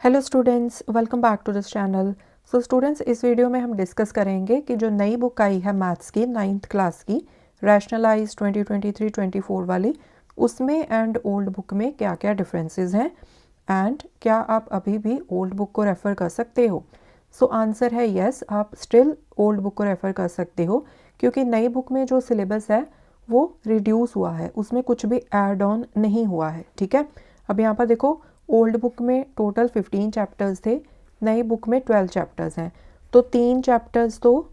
Hello students, welcome back to this channel. So students, इस video में हम discuss करेंगे कि जो नई बुक आई है मैथ्स की 9th क्लास की रैशनलाइज 2023-24 वाली, उसमें एंड ओल्ड बुक में क्या क्या डिफरेंसेस हैं एंड क्या आप अभी भी ओल्ड बुक को रेफ़र कर सकते हो। सो आंसर है येस, आप स्टिल ओल्ड बुक को रेफ़र कर सकते हो क्योंकि नई बुक में जो सिलेबस है वो रिड्यूस हुआ है, उसमें कुछ भी ऐड ऑन नहीं हुआ है। ठीक है, अब यहाँ पर देखो, ओल्ड बुक में टोटल 15 चैप्टर्स थे, नई बुक में 12 चैप्टर्स हैं, तो 3 चैप्टर्स तो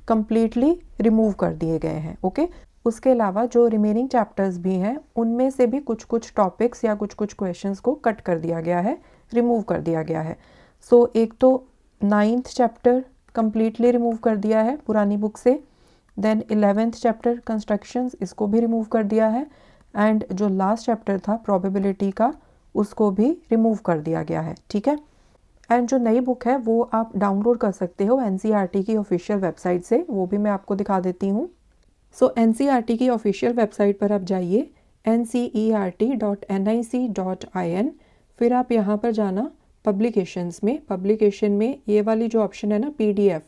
कम्प्लीटली रिमूव कर दिए गए हैं। ओके, उसके अलावा जो रिमेनिंग चैप्टर्स भी हैं उनमें से भी कुछ कुछ टॉपिक्स या कुछ कुछ क्वेश्चंस को कट कर दिया गया है, रिमूव कर दिया गया है। सो एक तो 9th चैप्टर कम्प्लीटली रिमूव कर दिया है पुरानी बुक से, देन 11th चैप्टर कंस्ट्रक्शंस, इसको भी रिमूव कर दिया है, एंड जो लास्ट चैप्टर था प्रोबेबिलिटी का, उसको भी रिमूव कर दिया गया है। ठीक है, एंड जो नई बुक है वो आप डाउनलोड कर सकते हो एनसीईआरटी की ऑफिशियल वेबसाइट से, वो भी मैं आपको दिखा देती हूँ। सो एनसीईआरटी की ऑफिशियल वेबसाइट पर आप जाइए ncert.nic.in, फिर आप यहाँ पर जाना पब्लिकेशंस में, पब्लिकेशन में ये वाली जो ऑप्शन है ना PDF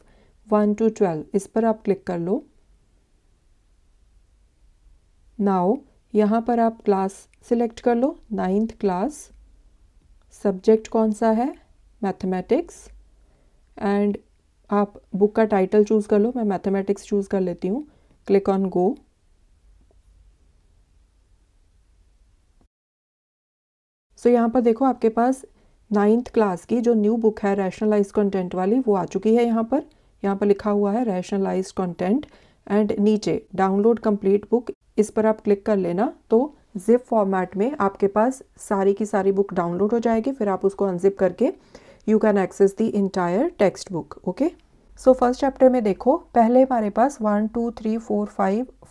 1 to 12, इस पर आप क्लिक कर लो। नाउ यहाँ पर आप क्लास सिलेक्ट कर लो, 9th क्लास, सब्जेक्ट कौन सा है, मैथमेटिक्स, एंड आप बुक का टाइटल चूज़ कर लो, मैं मैथमेटिक्स चूज़ कर लेती हूँ, क्लिक ऑन गो। सो यहाँ पर देखो आपके पास 9th क्लास की जो न्यू बुक है रैशनलाइज कंटेंट वाली, वो आ चुकी है। यहाँ पर लिखा हुआ है रैशनलाइज कंटेंट, एंड नीचे डाउनलोड कंप्लीट बुक, इस पर आप क्लिक कर लेना तो जिप फॉर्मेट में आपके पास सारी की सारी बुक डाउनलोड हो जाएगी। फिर आप उसको अनजिप करके you can access the entire textbook. Okay, so first chapter में देखो, पहले हमारे पास 1 2 3 4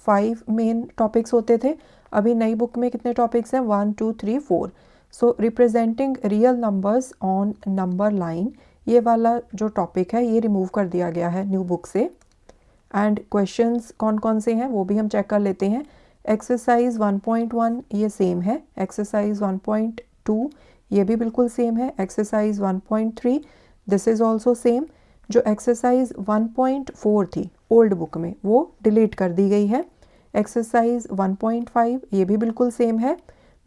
5 मेन टॉपिक्स होते थे। अभी नई बुक में कितने टॉपिक्स हैं, 1 2 3 4। सो representing real numbers on number line, ये वाला जो टॉपिक है ये रिमूव कर दिया गया है न्यू बुक से। एंड क्वेश्चंस कौन कौन से हैं वो भी हम चेक कर लेते हैं। एक्सरसाइज 1.1 ये सेम है, एक्सरसाइज 1.2 ये भी बिल्कुल सेम है, exercise 1.3 this is also same. जो एक्सरसाइज 1.4 थी ओल्ड बुक में वो डिलीट कर दी गई है। एक्सरसाइज 1.5 ये भी बिल्कुल सेम है,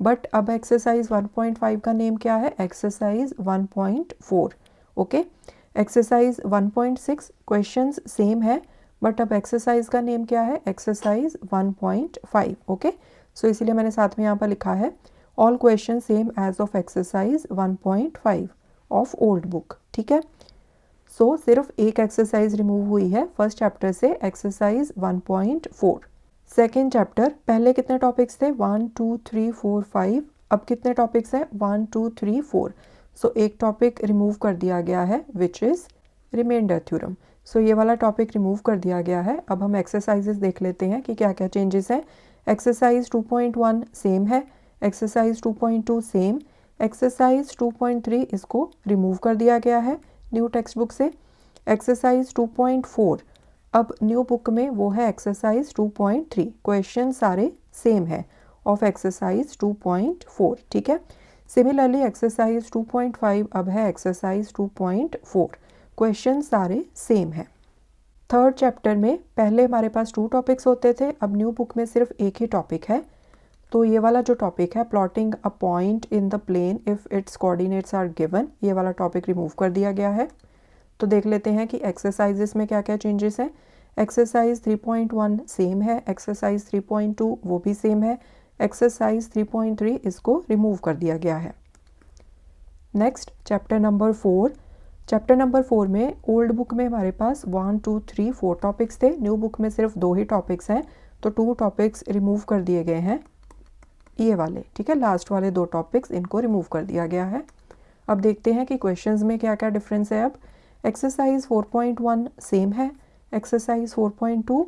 बट अब एक्सरसाइज 1.5 का नेम क्या है, exercise 1.4। Okay, exercise 1.6 questions same है, बट अब एक्सरसाइज का नेम क्या है, एक्सरसाइज 1.5। ओके, सो इसीलिए मैंने साथ में यहाँ पर लिखा है all question same as of exercise 1.5 of old book. ठीक है, सो सिर्फ एक एक्सरसाइज रिमूव हुई है फर्स्ट चैप्टर से, एक्सरसाइज 1.4। सेकेंड चैप्टर, पहले कितने टॉपिक्स थे, 1 2 3 4 5, अब कितने टॉपिक्स हैं, 1 2 3 4। सो एक टॉपिक रिमूव कर दिया गया है विच इज़ रिमाइंडर थ्योरम। सो ये वाला टॉपिक रिमूव कर दिया गया है। अब हम एक्सरसाइजेस देख लेते हैं कि क्या क्या चेंजेस हैं। एक्सरसाइज 2.1 सेम है, एक्सरसाइज 2.2 सेम, एक्सरसाइज 2.3 इसको रिमूव कर दिया गया है न्यू टेक्स्ट बुक से। एक्सरसाइज 2.4 अब न्यू बुक में वो है एक्सरसाइज 2.3, क्वेश्चन सारे सेम है ऑफ एक्सरसाइज 2.4। ठीक है, सिमिलरली एक्सरसाइज 2.5 अब है एक्सरसाइज 2.4, क्वेश्चन सारे सेम है। थर्ड चैप्टर में पहले हमारे पास 2 टॉपिक्स होते थे, अब न्यू बुक में सिर्फ एक ही टॉपिक है। तो ये वाला जो टॉपिक है plotting a point in the plane if its coordinates are given, ये वाला टॉपिक रिमूव कर दिया गया है। तो देख लेते हैं कि एक्सरसाइजेस में क्या क्या चेंजेस हैं। एक्सरसाइज 3.1 सेम है, एक्सरसाइज 3.2 वो भी सेम है, एक्सरसाइज 3.3 इसको रिमूव कर दिया गया है। Next chapter number 4, chapter number 4 में ओल्ड बुक में हमारे पास 1 2 3 4 टॉपिक्स थे, न्यू बुक में सिर्फ 2 ही टॉपिक्स हैं, तो 2 टॉपिक्स रिमूव कर दिए गए हैं ये वाले। ठीक है, लास्ट वाले 2 टॉपिक्स इनको रिमूव कर दिया गया है। अब देखते हैं कि क्वेश्चंस में क्या क्या डिफरेंस है। अब एक्सरसाइज 4.1 सेम है, एक्सरसाइज 4.2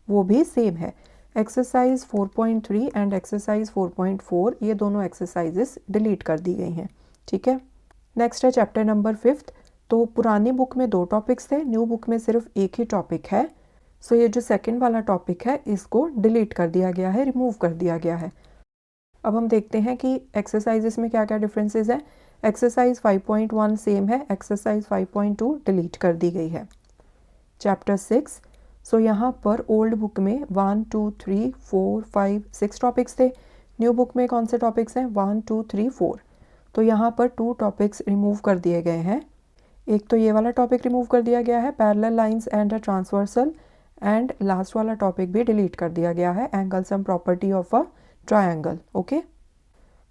वो भी सेम है, एक्सरसाइज 4.3 एंड एक्सरसाइज 4.4 ये दोनों एक्सरसाइजेस डिलीट कर दी गई हैं। ठीक है, नेक्स्ट है चैप्टर नंबर 5। तो पुरानी बुक में 2 टॉपिक्स थे, न्यू बुक में सिर्फ एक ही टॉपिक है। सो ये जो सेकंड वाला टॉपिक है इसको डिलीट कर दिया गया है, रिमूव कर दिया गया है। अब हम देखते हैं कि एक्सरसाइजेस में क्या क्या डिफरेंसेस हैं। एक्सरसाइज 5.1 सेम है, एक्सरसाइज 5.2 डिलीट कर दी गई है। चैप्टर 6, सो यहाँ पर ओल्ड बुक में 1 2 3 4 5 6 टॉपिक्स थे। न्यू बुक में कौन से टॉपिक्स हैं? 1 2 3 4। तो यहाँ पर 2 टॉपिक्स रिमूव कर दिए गए हैं। एक तो ये वाला टॉपिक रिमूव कर दिया गया है, parallel lines and a transversal, and last वाला टॉपिक भी डिलीट कर दिया गया है, angle sum property of a triangle. Okay,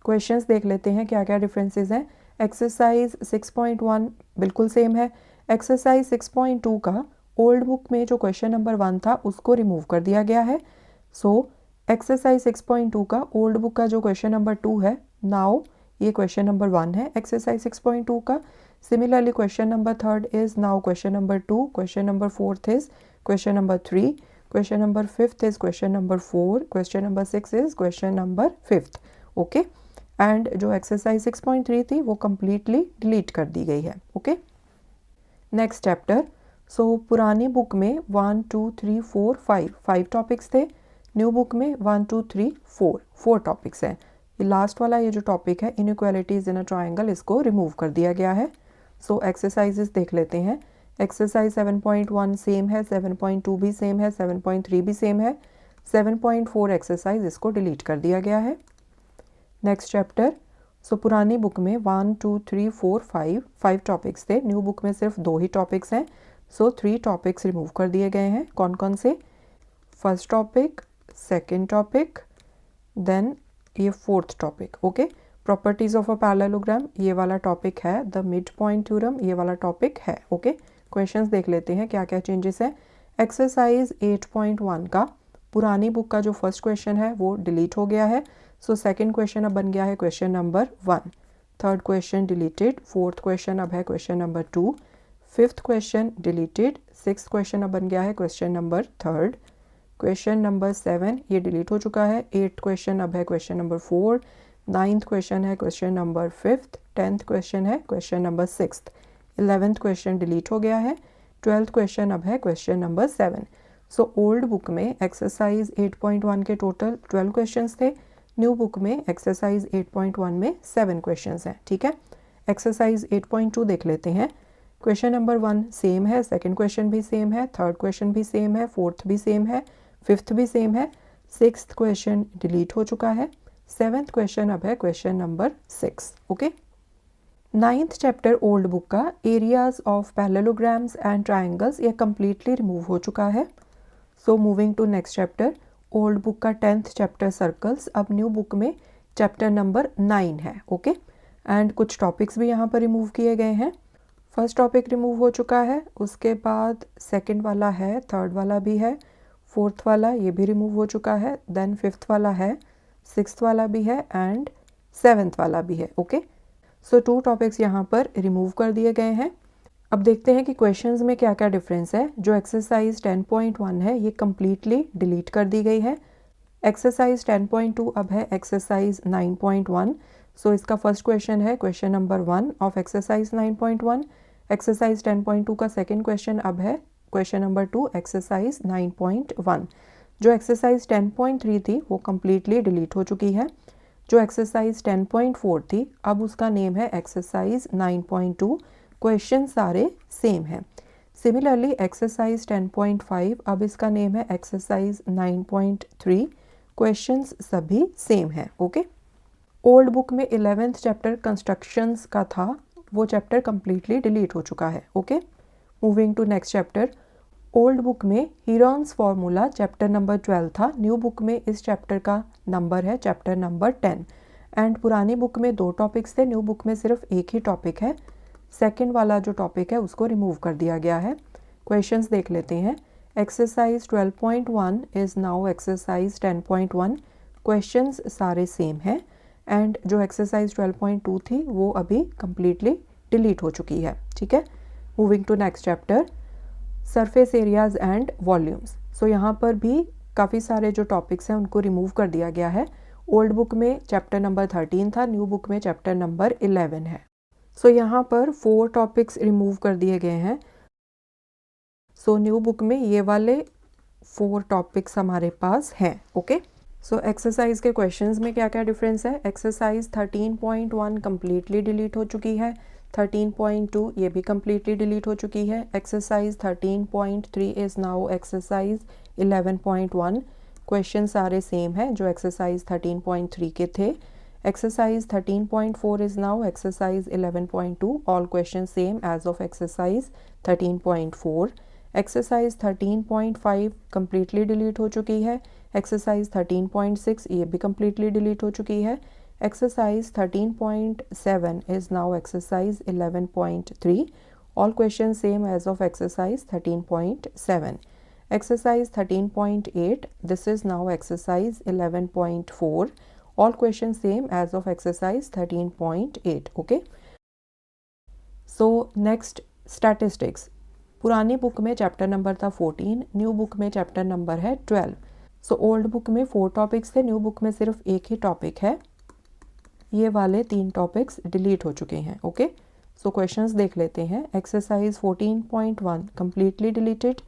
questions देख लेते हैं क्या क्या डिफरेंसेस हैं। एक्सरसाइज 6.1 बिल्कुल सेम है। एक्सरसाइज 6.2 का ओल्ड बुक में जो क्वेश्चन नंबर 1 था उसको रिमूव कर दिया गया है। सो एक्सरसाइज 6.2 का ओल्ड बुक का जो क्वेश्चन नंबर 2 है, नाउ ये क्वेश्चन नंबर 1 है एक्सरसाइज 6.2 का। Similarly question number 3 is now question number 2, question number 4 is question number 3, question number 5 is question number 4, question number 6 is question number 5। Okay, and जो exercise 6.3 थी वो completely delete कर दी गई है। Okay, next chapter. सो पुरानी book में 1 2 3 4 5 topics थे। New book में 1 2 3 4 टॉपिक्स हैं। ये लास्ट वाला ये जो टॉपिक है इनइक्वालिटीज इन अ ट्रायंगल, इसको रिमूव कर दिया गया है। सो एक्सरसाइजेस देख लेते हैं। एक्सरसाइज 7.1 सेम है, 7.2 भी सेम है, 7.3 भी सेम है, 7.4 एक्सरसाइज इसको डिलीट कर दिया गया है। Next chapter. सो पुरानी बुक में 1 2 3 4 5 टॉपिक्स थे। न्यू बुक में सिर्फ 2 ही टॉपिक्स हैं। सो 3 टॉपिक्स रिमूव कर दिए गए हैं। कौन कौन से? First topic, second topic, then ये fourth topic. Okay, properties of a parallelogram ये वाला टॉपिक है, द मिड पॉइंट थ्योरम ये वाला टॉपिक है। ओके, क्वेश्चंस देख लेते हैं क्या क्या चेंजेस है। एक्सरसाइज 8.1 का पुरानी बुक का जो फर्स्ट क्वेश्चन है वो डिलीट हो गया है। सो सेकंड क्वेश्चन अब बन गया है question number 1, third question deleted, fourth question अब है question number 2, fifth question deleted, sixth question अब बन गया है क्वेश्चन नंबर 3, क्वेश्चन नंबर 7 ये डिलीट हो चुका है, 8th क्वेश्चन अब है क्वेश्चन नंबर 4, 9th क्वेश्चन है question number 5th, 10th question है question number 6th, 11th question delete हो गया है, 12th क्वेश्चन अब है question number 7। So old book में एक्सरसाइज 8.1 के टोटल 12 क्वेश्चंस थे। न्यू बुक में एक्सरसाइज 8.1 में 7 क्वेश्चंस हैं। ठीक है, एक्सरसाइज 8.2 देख लेते हैं। क्वेश्चन नंबर 1 सेम है, सेकंड क्वेश्चन भी सेम है, थर्ड क्वेश्चन भी सेम है, फोर्थ भी सेम है, फिफ्थ भी सेम है, सिक्स्थ क्वेश्चन डिलीट हो चुका है, 7th क्वेश्चन अब है question number 6। Okay, 9th chapter old book का areas of parallelograms and triangles ये कम्प्लीटली रिमूव हो चुका है। So moving to next chapter, old book का 10th चैप्टर सर्कल्स, अब न्यू बुक में चैप्टर नंबर 9 है। ओके, एंड कुछ टॉपिक्स भी यहाँ पर रिमूव किए गए हैं। फर्स्ट टॉपिक रिमूव हो चुका है, उसके बाद सेकंड वाला है, थर्ड वाला भी है, फोर्थ वाला ये भी रिमूव हो चुका है, देन फिफ्थ वाला है, सिक्स्थ वाला भी है, एंड 7th वाला भी है। ओके, सो 2 टॉपिक्स यहाँ पर रिमूव कर दिए गए हैं। अब देखते हैं कि क्वेश्चंस में क्या क्या डिफरेंस है। जो एक्सरसाइज 10.1 है ये कम्प्लीटली डिलीट कर दी गई है। एक्सरसाइज 10.2 अब है एक्सरसाइज 9.1। सो इसका फर्स्ट क्वेश्चन है question number 1 of exercise 9.1। Exercise 10.2 का सेकंड क्वेश्चन अब है क्वेश्चन नंबर 2 एक्सरसाइज 9.1। जो एक्सरसाइज 10.3 थी वो कम्प्लीटली डिलीट हो चुकी है। जो एक्सरसाइज 10.4 थी अब उसका नेम है एक्सरसाइज 9.2। क्वेश्चन सारे सेम हैं। सिमिलरली एक्सरसाइज 10.5 अब इसका नेम है एक्सरसाइज 9.3। क्वेश्चंस सभी सेम हैं। ओके, ओल्ड बुक में 11th चैप्टर कंस्ट्रक्शंस का था, वो चैप्टर कम्प्लीटली डिलीट हो चुका है। Okay, moving to next chapter. Old book में हीरोन्स फार्मूला चैप्टर नंबर 12 था। न्यू बुक में इस चैप्टर का नंबर है चैप्टर नंबर 10। एंड पुरानी बुक में 2 टॉपिक्स थे, न्यू बुक में सिर्फ एक ही टॉपिक है। सेकेंड वाला जो टॉपिक है उसको रिमूव कर दिया गया है। क्वेश्चंस देख लेते हैं। Exercise 12.1 is now exercise 10.1। Questions सारे सेम हैं, एंड जो एक्सरसाइज 12.2 थी वो अभी कम्प्लीटली डिलीट हो चुकी है। ठीक है, moving to next chapter, surface areas and volumes. So यहाँ पर भी काफ़ी सारे जो टॉपिक्स हैं उनको रिमूव कर दिया गया है। ओल्ड बुक में चैप्टर नंबर 13 था, न्यू बुक में चैप्टर नंबर 11 है। सो यहाँ पर 4 टॉपिक्स रिमूव कर दिए गए हैं। सो न्यू बुक में ये वाले 4 टॉपिक्स हमारे पास हैं। ओके, सो एक्सरसाइज के क्वेश्चंस में क्या क्या डिफरेंस है। एक्सरसाइज 13.1 कम्प्लीटली डिलीट हो चुकी है। 13.2 ये भी कम्प्लीटली डिलीट हो चुकी है। Exercise 13.3 is now exercise 11.1। Question सारे सेम है जो एक्सरसाइज 13.3 के थे। Exercise 13.4 is now exercise 11.2। All question same as of exercise 13.4। Exercise 13.5 completely delete हो चुकी है। एक्सरसाइज 13.6 ये भी कम्प्लीटली डिलीट हो चुकी है। Exercise 13.7 is now exercise 11.3। All question same as of exercise 13.7। Exercise 13.8 this is now exercise 11.4। All question same as of exercise 13.8। Okay, so next statistics. पुरानी book में चैप्टर नंबर था 14, new book में chapter number है 12। सो old book में 4 topics थे, new book में सिर्फ एक ही टॉपिक है। ये वाले 3 टॉपिक्स डिलीट हो चुके हैं। ओके, सो क्वेश्चंस देख लेते हैं। Exercise 14.1 completely deleted.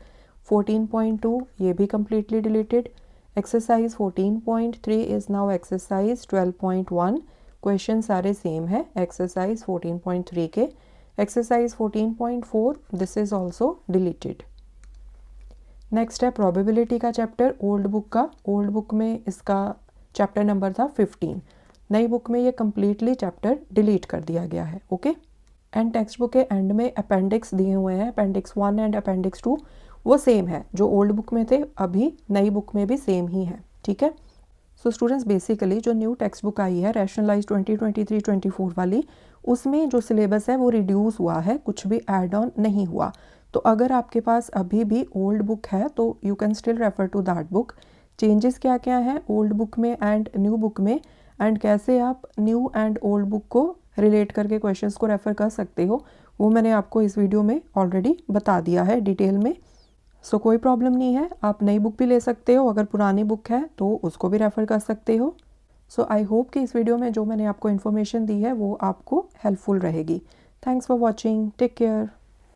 14.2 ये भी completely deleted. Exercise 14.3 is now exercise 12.1। Question सारे सेम है एक्सरसाइज 14.3 के। Exercise 14.4 this is also deleted. Next है प्रोबेबिलिटी का चैप्टर ओल्ड बुक का। ओल्ड बुक में इसका चैप्टर नंबर था 15। नई बुक में ये कम्प्लीटली चैप्टर डिलीट कर दिया गया है। ओके, एंड टेक्स्ट बुक के एंड में अपेंडिक्स दिए हुए हैं। अपेंडिक्स 1 एंड अपेंडिक्स 2 वो सेम है जो ओल्ड बुक में थे, अभी नई बुक में भी सेम ही है। ठीक है, सो स्टूडेंट्स बेसिकली जो न्यू टेक्स्ट बुक आई है रैशनलाइज 2023-24 वाली, उसमें जो सिलेबस है वो रिड्यूस हुआ है, कुछ भी एड ऑन नहीं हुआ। तो अगर आपके पास अभी भी ओल्ड बुक है तो you can still refer to that book. Changes क्या क्या हैं ओल्ड बुक में एंड न्यू बुक में, एंड कैसे आप न्यू एंड ओल्ड बुक को रिलेट करके क्वेश्चंस को रेफ़र कर सकते हो, वो मैंने आपको इस वीडियो में ऑलरेडी बता दिया है डिटेल में। सो कोई प्रॉब्लम नहीं है, आप नई बुक भी ले सकते हो, अगर पुरानी बुक है तो उसको भी रेफ़र कर सकते हो। सो आई होप कि इस वीडियो में जो मैंने आपको इन्फॉर्मेशन दी है वो आपको हेल्पफुल रहेगी। Thanks for watching, take care.